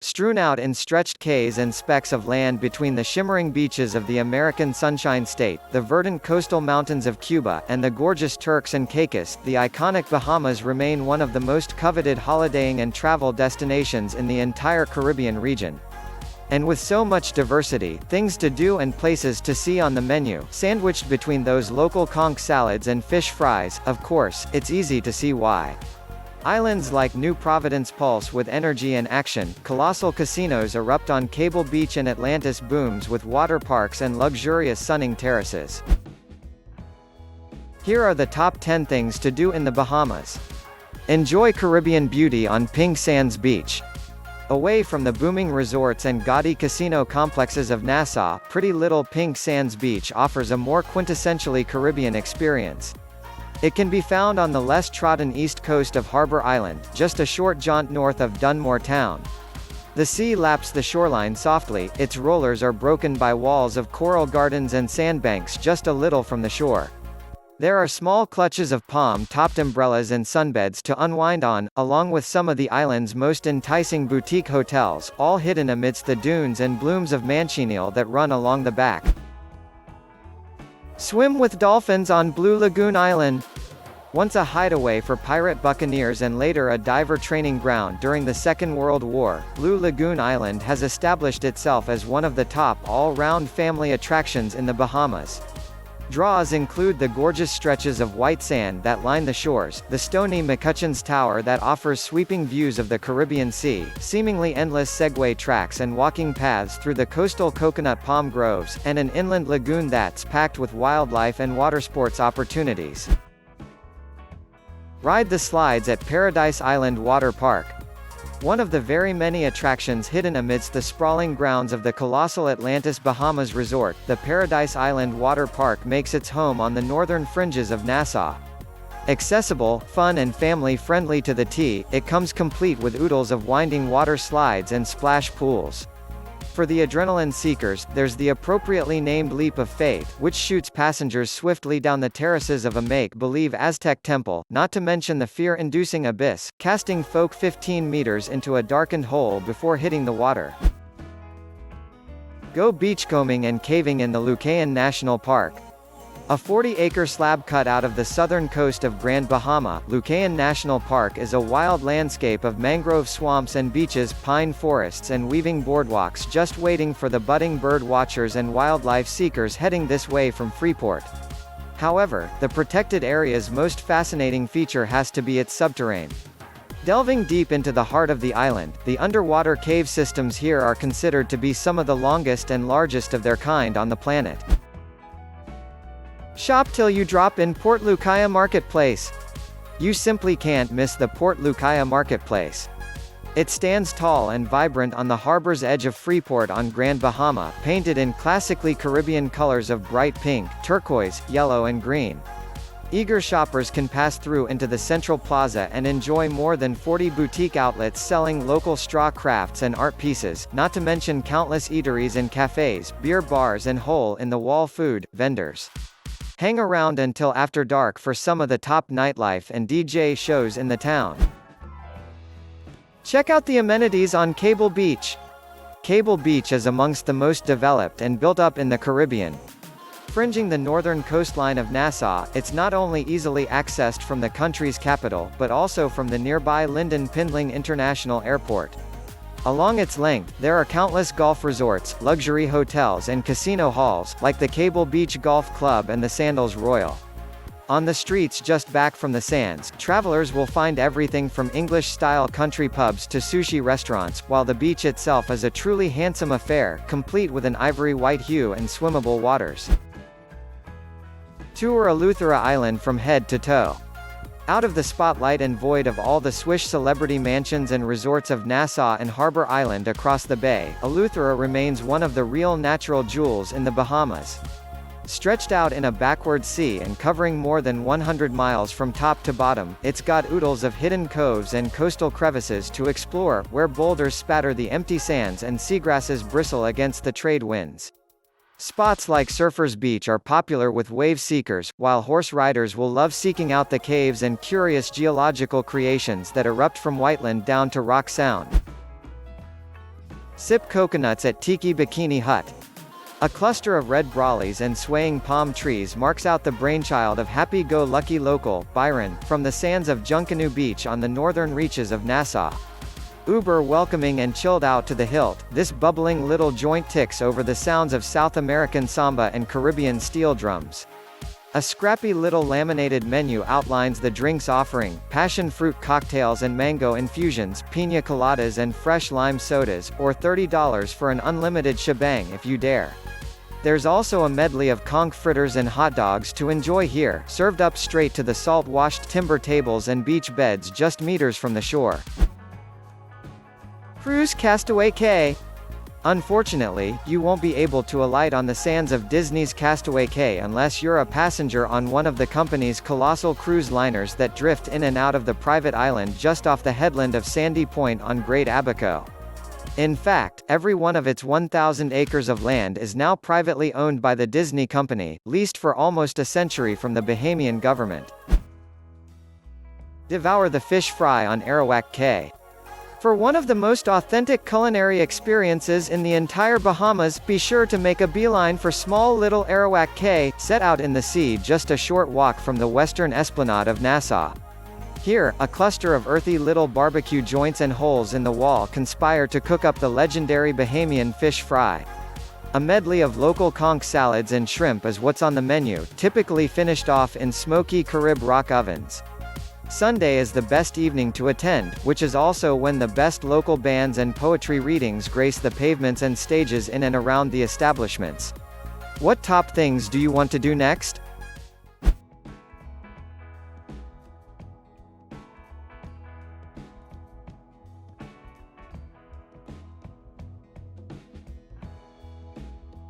Strewn out in stretched cays and specks of land between the shimmering beaches of the American Sunshine State, the verdant coastal mountains of Cuba, and the gorgeous Turks and Caicos, the iconic Bahamas remain one of the most coveted holidaying and travel destinations in the entire Caribbean region. And with so much diversity, things to do and places to see on the menu, sandwiched between those local conch salads and fish fries, of course, it's easy to see why. Islands like New Providence pulse with energy and action, colossal casinos erupt on Cable Beach and Atlantis booms with water parks and luxurious sunning terraces. Here are the top 10 things to do in the Bahamas. Enjoy Caribbean beauty on Pink Sands Beach. Away from the booming resorts and gaudy casino complexes of Nassau, pretty little Pink Sands Beach offers a more quintessentially Caribbean experience. It can be found on the less trodden east coast of Harbour Island, just a short jaunt north of Dunmore Town. The sea laps the shoreline softly, its rollers are broken by walls of coral gardens and sandbanks just a little from the shore. There are small clutches of palm-topped umbrellas and sunbeds to unwind on, along with some of the island's most enticing boutique hotels, all hidden amidst the dunes and blooms of manchineel that run along the back. Swim with dolphins on Blue Lagoon Island. Once a hideaway for pirate buccaneers and later a diver training ground during the Second World War, Blue Lagoon Island has established itself as one of the top all-round family attractions in the Bahamas. Draws include the gorgeous stretches of white sand that line the shores, the stony McCutcheon's Tower that offers sweeping views of the Caribbean Sea, seemingly endless Segway tracks and walking paths through the coastal coconut palm groves, and an inland lagoon that's packed with wildlife and watersports opportunities. Ride the slides at Paradise Island Water Park. One of the very many attractions hidden amidst the sprawling grounds of the colossal Atlantis Bahamas resort, the Paradise Island Water Park makes its home on the northern fringes of Nassau. Accessible, fun and family-friendly to the T, it comes complete with oodles of winding water slides and splash pools. For the adrenaline seekers, there's the appropriately named Leap of Faith, which shoots passengers swiftly down the terraces of a make-believe Aztec temple, not to mention the fear-inducing abyss, casting folk 15 meters into a darkened hole before hitting the water. Go beachcombing and caving in the Lucayan National Park. A 40-acre slab cut out of the southern coast of Grand Bahama, Lucayan National Park is a wild landscape of mangrove swamps and beaches, pine forests and weaving boardwalks just waiting for the budding bird watchers and wildlife seekers heading this way from Freeport. However, the protected area's most fascinating feature has to be its subterrane. Delving deep into the heart of the island, the underwater cave systems here are considered to be some of the longest and largest of their kind on the planet. Shop till you drop in Port Lucayan Marketplace. You simply can't miss the Port Lucayan Marketplace. It stands tall and vibrant on the harbor's edge of Freeport on Grand Bahama, painted in classically Caribbean colors of bright pink, turquoise, yellow and green. Eager shoppers can pass through into the central plaza and enjoy more than 40 boutique outlets selling local straw crafts and art pieces, not to mention countless eateries and cafes, beer bars and hole-in-the-wall food vendors. Hang around until after dark for some of the top nightlife and DJ shows in the town. Check out the amenities on Cable Beach. Cable Beach is amongst the most developed and built up in the Caribbean. Fringing the northern coastline of Nassau, it's not only easily accessed from the country's capital, but also from the nearby Linden-Pindling International Airport. Along its length, there are countless golf resorts, luxury hotels and casino halls, like the Cable Beach Golf Club and the Sandals Royal. On the streets just back from the sands, travelers will find everything from English-style country pubs to sushi restaurants, while the beach itself is a truly handsome affair, complete with an ivory white hue and swimmable waters. Tour Eleuthera Island from head to toe. Out of the spotlight and void of all the swish celebrity mansions and resorts of Nassau and Harbour Island across the bay, Eleuthera remains one of the real natural jewels in the Bahamas. Stretched out in a backward sea and covering more than 100 miles from top to bottom, it's got oodles of hidden coves and coastal crevices to explore, where boulders spatter the empty sands and seagrasses bristle against the trade winds. Spots like Surfers Beach are popular with wave seekers, while horse riders will love seeking out the caves and curious geological creations that erupt from Whiteland down to Rock Sound. Sip coconuts at Tiki Bikini Hut. A cluster of red brollies and swaying palm trees marks out the brainchild of happy-go-lucky local, Byron, from the sands of Junkanoo Beach on the northern reaches of Nassau. Uber welcoming and chilled out to the hilt, this bubbling little joint ticks over the sounds of South American samba and Caribbean steel drums. A scrappy little laminated menu outlines the drinks offering: passion fruit cocktails and mango infusions, piña coladas and fresh lime sodas, or $30 for an unlimited shebang if you dare. There's also a medley of conch fritters and hot dogs to enjoy here, served up straight to the salt-washed timber tables and beach beds just meters from the shore. Cruise Castaway Cay. Unfortunately, you won't be able to alight on the sands of Disney's Castaway Cay unless you're a passenger on one of the company's colossal cruise liners that drift in and out of the private island just off the headland of Sandy Point on Great Abaco. In fact, every one of its 1,000 acres of land is now privately owned by the Disney Company, leased for almost a century from the Bahamian government. Devour the fish fry on Arawak Cay. For one of the most authentic culinary experiences in the entire Bahamas, be sure to make a beeline for small little Arawak Cay, set out in the sea just a short walk from the western esplanade of Nassau. Here, a cluster of earthy little barbecue joints and holes in the wall conspire to cook up the legendary Bahamian Fish Fry. A medley of local conch salads and shrimp is what's on the menu, typically finished off in smoky Carib rock ovens. Sunday is the best evening to attend, which is also when the best local bands and poetry readings grace the pavements and stages in and around the establishments. What top things do you want to do next?